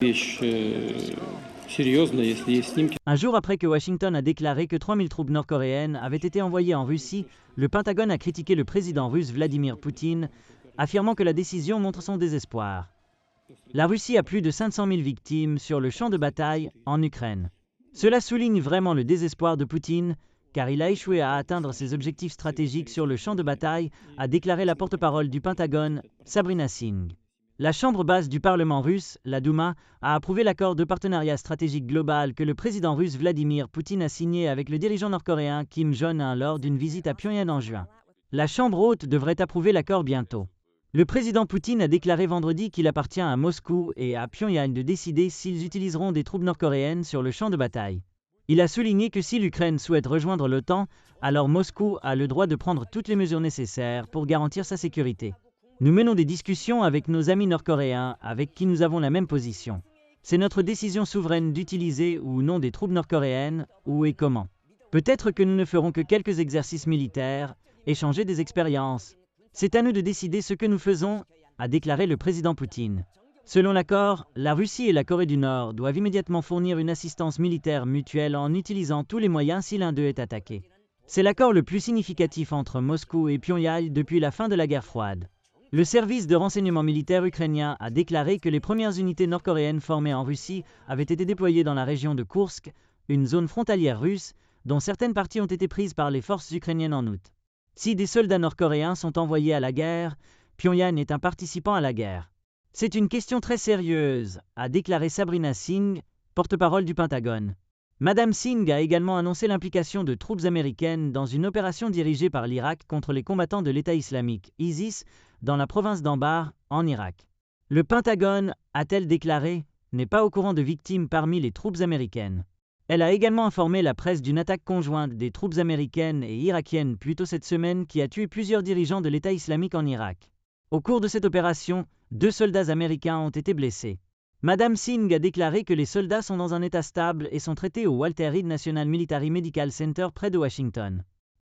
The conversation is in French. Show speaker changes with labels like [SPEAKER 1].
[SPEAKER 1] Un jour après que Washington a déclaré que 3000 troupes nord-coréennes avaient été envoyées en Russie, le Pentagone a critiqué le président russe Vladimir Poutine, affirmant que la décision montre son désespoir. La Russie a plus de 500 000 victimes sur le champ de bataille en Ukraine. Cela souligne vraiment le désespoir de Poutine, car il a échoué à atteindre ses objectifs stratégiques sur le champ de bataille, a déclaré la porte-parole du Pentagone, Sabrina Singh. La chambre basse du Parlement russe, la Douma, a approuvé l'accord de partenariat stratégique global que le président russe Vladimir Poutine a signé avec le dirigeant nord-coréen Kim Jong-un lors d'une visite à Pyongyang en juin. La chambre haute devrait approuver l'accord bientôt. Le président Poutine a déclaré vendredi qu'il appartient à Moscou et à Pyongyang de décider s'ils utiliseront des troupes nord-coréennes sur le champ de bataille. Il a souligné que si l'Ukraine souhaite rejoindre l'OTAN, alors Moscou a le droit de prendre toutes les mesures nécessaires pour garantir sa sécurité. Nous menons des discussions avec nos amis nord-coréens avec qui nous avons la même position. C'est notre décision souveraine d'utiliser ou non des troupes nord-coréennes, où et comment. Peut-être que nous ne ferons que quelques exercices militaires, échanger des expériences. C'est à nous de décider ce que nous faisons, a déclaré le président Poutine. Selon l'accord, la Russie et la Corée du Nord doivent immédiatement fournir une assistance militaire mutuelle en utilisant tous les moyens si l'un d'eux est attaqué. C'est l'accord le plus significatif entre Moscou et Pyongyang depuis la fin de la guerre froide. Le service de renseignement militaire ukrainien a déclaré que les premières unités nord-coréennes formées en Russie avaient été déployées dans la région de Koursk, une zone frontalière russe, dont certaines parties ont été prises par les forces ukrainiennes en août. Si des soldats nord-coréens sont envoyés à la guerre, Pyongyang est un participant à la guerre. C'est une question très sérieuse, a déclaré Sabrina Singh, porte-parole du Pentagone. Madame Singh a également annoncé l'implication de troupes américaines dans une opération dirigée par l'Irak contre les combattants de l'État islamique, ISIS, dans la province d'Anbar, en Irak. Le Pentagone, a-t-elle déclaré, n'est pas au courant de victimes parmi les troupes américaines. Elle a également informé la presse d'une attaque conjointe des troupes américaines et irakiennes plus tôt cette semaine qui a tué plusieurs dirigeants de l'État islamique en Irak. Au cours de cette opération, 2 soldats américains ont été blessés. Madame Singh a déclaré que les soldats sont dans un état stable et sont traités au Walter Reed National Military Medical Center près de Washington.